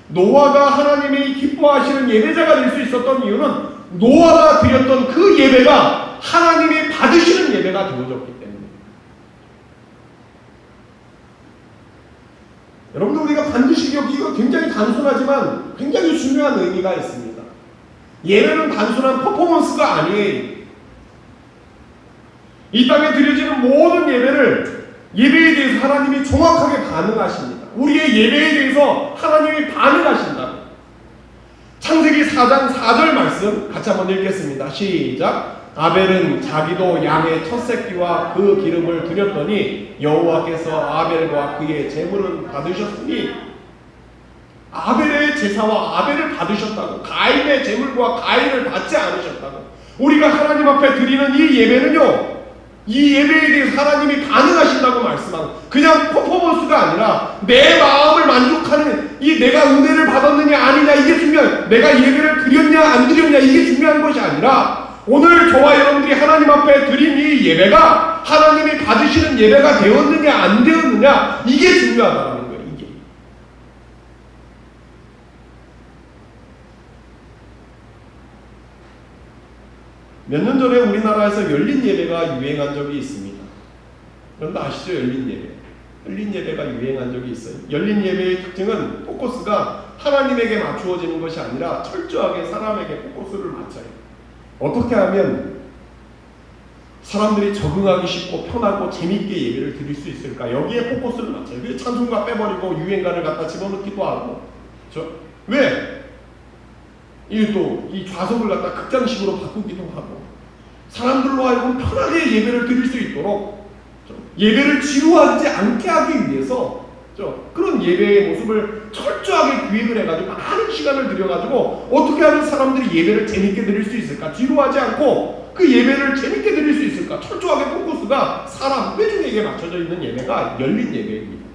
노아가 하나님이 기뻐하시는 예배자가 될 수 있었던 이유는 노아가 드렸던 그 예배가 하나님이 받으시는 예배가 되어졌기 때문에. 여러분들, 우리가 반드시 이거 굉장히 단순하지만 굉장히 중요한 의미가 있습니다. 예배는 단순한 퍼포먼스가 아니에요. 이 땅에 드려지는 모든 예배에 대해서 하나님이 정확하게 반응하십니다. 우리의 예배에 대해서 하나님이 반응하신다. 창세기 4장 4절 말씀 같이 한번 읽겠습니다. 시작. 아벨은 자기도 양의 첫 새끼와 그 기름을 드렸더니 여호와께서 아벨과 그의 제물은 받으셨으니, 아벨의 제사와 아벨을 받으셨다고, 가인의 제물과 가인을 받지 않으셨다고. 우리가 하나님 앞에 드리는 이 예배는요, 이 예배에 대해서 하나님이 반응하신다고 말씀하는, 그냥 퍼포먼스가 아니라 내 마음을 만족하는, 이 내가 은혜를 받았느냐 아니냐 이게 중요한, 내가 예배를 드렸냐 안 드렸냐 이게 중요한 것이 아니라, 오늘 저와 여러분들이 하나님 앞에 드린 이 예배가 하나님이 받으시는 예배가 되었느냐 안 되었느냐 이게 중요하다는 거예요. 이게. 몇 년 전에 우리나라에서 열린 예배가 유행한 적이 있습니다. 여러분 아시죠? 열린 예배. 열린 예배가 유행한 적이 있어요. 열린 예배의 특징은 포커스가 하나님에게 맞추어지는 것이 아니라 철저하게 사람에게 포커스를 맞춰요. 어떻게 하면 사람들이 적응하기 쉽고 편하고 재밌게 예배를 드릴 수 있을까? 여기에 포커스를 맞춰요. 왜 찬송가 빼버리고 유행가를 갖다 집어넣기도 하고, 그렇죠? 왜? 이 좌석을 갖다 극장식으로 바꾸기도 하고, 사람들로 하여금 편하게 예배를 드릴 수 있도록, 그렇죠? 예배를 지루하지 않게 하기 위해서, 그렇죠? 그런 예배의 모습을 철저하게 기획을 해가지고 많은 시간을 들여가지고 어떻게 하면 사람들이 예배를 재밌게 드릴 수 있을까? 지루하지 않고 그 예배를 재밌게 드릴 수 있을까? 철저하게 포커스가 사람 회중에게 맞춰져 있는 예배가 열린 예배입니다.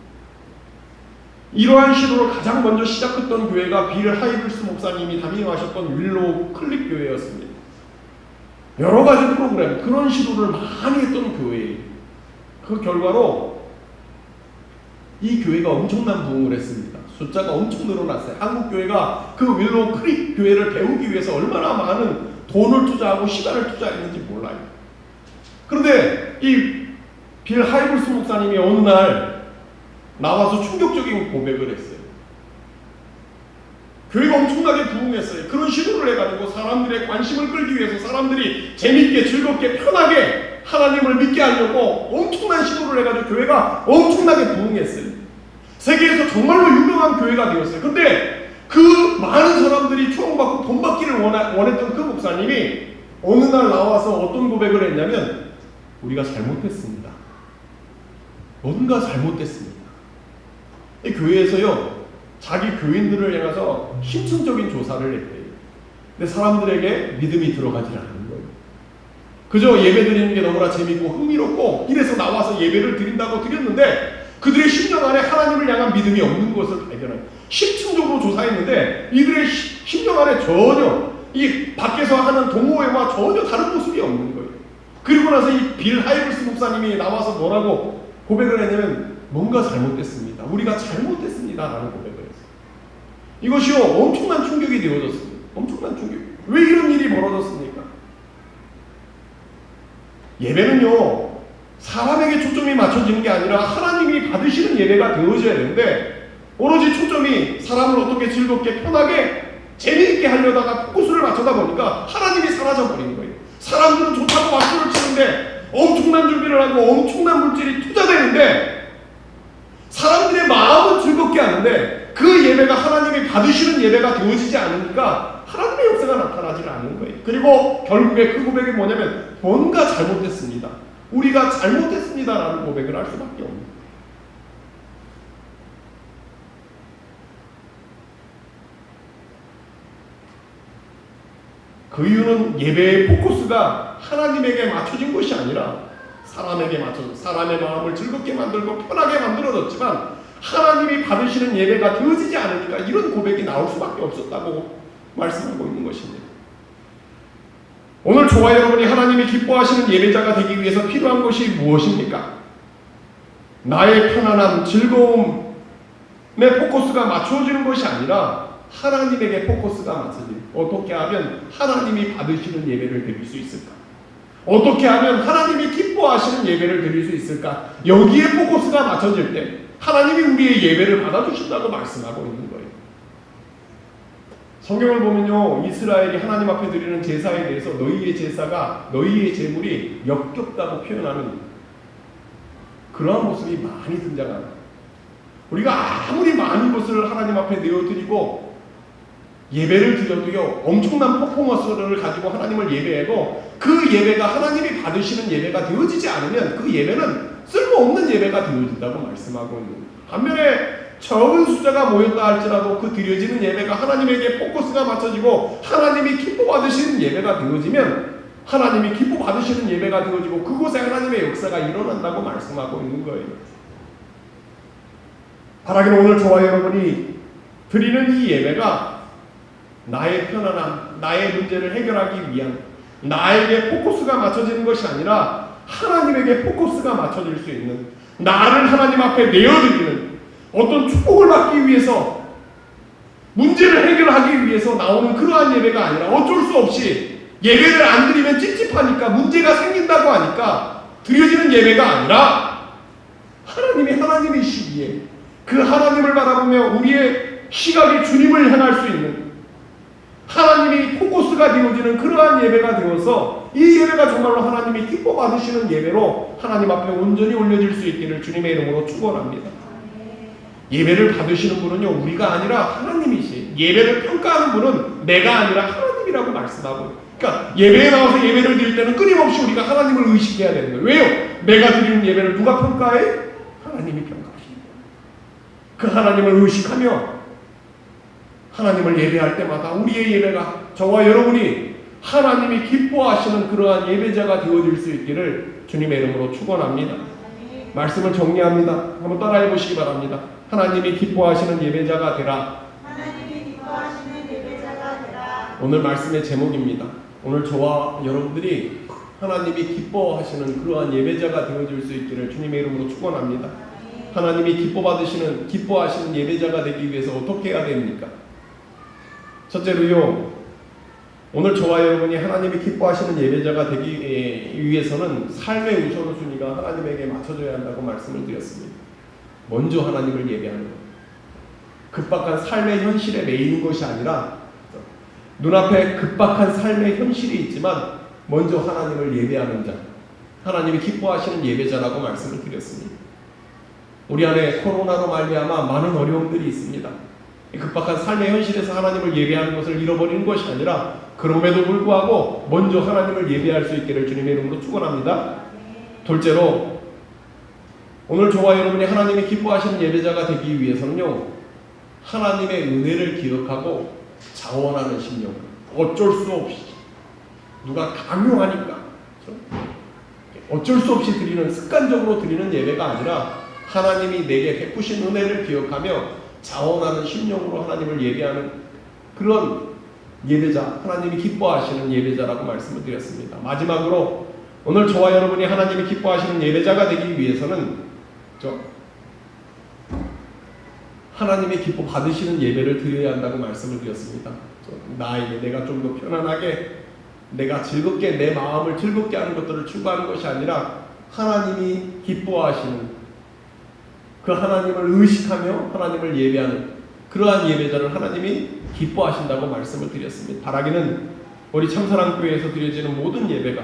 이러한 시도를 가장 먼저 시작했던 교회가 빌 하이블스 목사님이 담임하셨던 윌로우 클릭 교회였습니다. 여러 가지 프로그램, 그런 시도를 많이 했던 교회예요. 그 결과로 이 교회가 엄청난 부흥을 했습니다. 숫자가 엄청 늘어났어요. 한국 교회가 그 윌로우 클릭 교회를 배우기 위해서 얼마나 많은 돈을 투자하고 시간을 투자했는지 몰라요. 그런데 이 빌 하이블스 목사님이 어느 날 나와서 충격적인 고백을 했어요. 교회가 엄청나게 부흥했어요. 그런 시도를 해가지고 사람들의 관심을 끌기 위해서 사람들이 재밌게 즐겁게 편하게 하나님을 믿게 하려고 엄청난 시도를 해가지고 교회가 엄청나게 부흥했어요. 세계에서 정말로 유명한 교회가 되었어요. 근데 그 많은 사람들이 추앙받고 돈 받기를 원했던 그 목사님이 어느 날 나와서 어떤 고백을 했냐면 우리가 잘못했습니다. 뭔가 잘못됐습니다. 이 교회에서요, 자기 교인들을 향해서 심층적인 조사를 했대요. 근데 사람들에게 믿음이 들어가지 않는 거예요. 그저 예배 드리는 게 너무나 재밌고 흥미롭고 이래서 나와서 예배를 드린다고 드렸는데 그들의 심령 안에 하나님을 향한 믿음이 없는 것을 발견해요. 심층적으로 조사했는데 이들의 심령 안에 전혀 이 밖에서 하는 동호회와 전혀 다른 모습이 없는 거예요. 그리고 나서 이 빌 하이블스 목사님이 나와서 뭐라고 고백을 했냐면 뭔가 잘못됐습니다. 우리가 잘못됐습니다. 라는 고백을 했어요. 이것이요, 엄청난 충격이 되어졌습니다. 엄청난 충격. 왜 이런 일이 벌어졌습니까? 예배는요, 사람에게 초점이 맞춰지는 게 아니라 하나님이 받으시는 예배가 되어져야 되는데 오로지 초점이 사람을 어떻게 즐겁게 편하게 재미있게 하려다가 포커스를 맞추다 보니까 하나님이 사라져버리는 거예요. 사람들은 좋다고 박수를 치는데 엄청난 준비를 하고 엄청난 물질이 투자되는데 사람들의 마음은 즐겁게 하는데 그 예배가 하나님이 받으시는 예배가 되어지지 않으니까 하나님의 역사가 나타나지 않는 거예요. 그리고 결국에 그 고백이 뭐냐면 뭔가 잘못됐습니다. 우리가 잘못했습니다라는 고백을 할 수밖에 없는. 그 이유는 예배의 포커스가 하나님에게 맞춰진 것이 아니라 사람에게 맞춰서 사람의 마음을 즐겁게 만들고 편하게 만들어졌지만 하나님이 받으시는 예배가 되어지지 않으니까 이런 고백이 나올 수밖에 없었다고 말씀하고 있는 것입니다. 오늘 저와 여러분이 하나님이 기뻐하시는 예배자가 되기 위해서 필요한 것이 무엇입니까? 나의 편안함, 즐거움에 포커스가 맞춰지는 것이 아니라 하나님에게 포커스가 맞춰지는. 어떻게 하면 하나님이 받으시는 예배를 드릴 수 있을까? 어떻게 하면 하나님이 기뻐하시는 예배를 드릴 수 있을까? 여기에 포커스가 맞춰질 때 하나님이 우리의 예배를 받아주신다고 말씀하고 있는 거예요. 성경을 보면요, 이스라엘이 하나님 앞에 드리는 제사에 대해서 너희의 제사가, 너희의 제물이 역겹다고 표현하는 그러한 모습이 많이 등장합니다. 우리가 아무리 많은 것을 하나님 앞에 내어드리고 예배를 드려도요, 엄청난 퍼포먼스를 가지고 하나님을 예배해도 그 예배가 하나님이 받으시는 예배가 되어지지 않으면 그 예배는 쓸모없는 예배가 되어진다고 말씀하고 있는 거예요. 반면에 적은 숫자가 모였다 할지라도 그 드려지는 예배가 하나님에게 포커스가 맞춰지고 하나님이 기뻐 받으시는 예배가 되어지면 하나님이 기뻐 받으시는 예배가 되어지고 그곳에 하나님의 역사가 일어난다고 말씀하고 있는 거예요. 바라기는 오늘 저와 여러분이 드리는 이 예배가 나의 편안함, 나의 문제를 해결하기 위한 나에게 포커스가 맞춰지는 것이 아니라 하나님에게 포커스가 맞춰질 수 있는, 나를 하나님 앞에 내어드리는, 어떤 축복을 받기 위해서 문제를 해결하기 위해서 나오는 그러한 예배가 아니라 어쩔 수 없이 예배를 안 드리면 찝찝하니까 문제가 생긴다고 하니까 드려지는 예배가 아니라 하나님이 하나님이시기에 그 하나님을 바라보며 우리의 시각이 주님을 향할 수 있는 하나님이 포커스가 되어지는 그러한 예배가 되어서 이 예배가 정말로 하나님이 기뻐 받으시는 예배로 하나님 앞에 온전히 올려질 수 있기를 주님의 이름으로 축원합니다. 예배를 받으시는 분은요, 우리가 아니라 하나님이시. 예배를 평가하는 분은 내가 아니라 하나님이라고 말씀하고, 그러니까 예배에 나와서 예배를 드릴 때는 끊임없이 우리가 하나님을 의식해야 되는 거예요. 왜요? 내가 드리는 예배를 누가 평가해? 하나님이 평가하십니다. 그 하나님을 의식하며 하나님을 예배할 때마다 우리의 예배가, 저와 여러분이 하나님이 기뻐하시는 그러한 예배자가 되어질 수 있기를 주님의 이름으로 축원합니다. 말씀을 정리합니다. 한번 따라해 보시기 바랍니다. 하나님이 기뻐하시는 예배자가 되라. 하나님이 기뻐하시는 예배자가 되라. 오늘 말씀의 제목입니다. 오늘 저와 여러분들이 하나님이 기뻐하시는 그러한 예배자가 되어줄 수 있기를 주님의 이름으로 축원합니다. 하나님이 기뻐하시는 예배자가 되기 위해서 어떻게 해야 됩니까? 첫째로요, 오늘 저와 여러분이 하나님이 기뻐하시는 예배자가 되기 위해서는 삶의 우선순위가 하나님에게 맞춰져야 한다고 말씀을 드렸습니다. 먼저 하나님을 예배하는 것. 급박한 삶의 현실에 매이는 것이 아니라 눈앞에 급박한 삶의 현실이 있지만 먼저 하나님을 예배하는 자, 하나님이 기뻐하시는 예배자라고 말씀을 드렸습니다. 우리 안에 코로나로 말미암아 많은 어려움들이 있습니다. 급박한 삶의 현실에서 하나님을 예배하는 것을 잃어버리는 것이 아니라 그럼에도 불구하고 먼저 하나님을 예배할 수 있기를 주님의 이름으로 축원합니다. 둘째로, 오늘 저와 여러분이 하나님이 기뻐하시는 예배자가 되기 위해서는요, 하나님의 은혜를 기억하고 자원하는 심령, 어쩔 수 없이 누가 강요하니까 어쩔 수 없이 드리는, 습관적으로 드리는 예배가 아니라 하나님이 내게 베푸신 은혜를 기억하며 자원하는 심령으로 하나님을 예배하는 그런 예배자, 하나님이 기뻐하시는 예배자라고 말씀을 드렸습니다. 마지막으로 오늘 저와 여러분이 하나님이 기뻐하시는 예배자가 되기 위해서는 하나님이 기뻐 받으시는 예배를 드려야 한다고 말씀을 드렸습니다. 나에게 내가 좀 더 편안하게, 내가 즐겁게, 내 마음을 즐겁게 하는 것들을 추구하는 것이 아니라 하나님이 기뻐하시는 그 하나님을 의식하며 하나님을 예배하는 그러한 예배자를 하나님이 기뻐하신다고 말씀을 드렸습니다. 바라기는 우리 참사랑교회에서 드려지는 모든 예배가,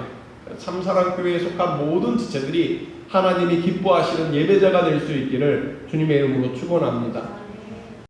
참사랑교회에 속한 모든 지체들이 하나님이 기뻐하시는 예배자가 될 수 있기를 주님의 이름으로 축원합니다.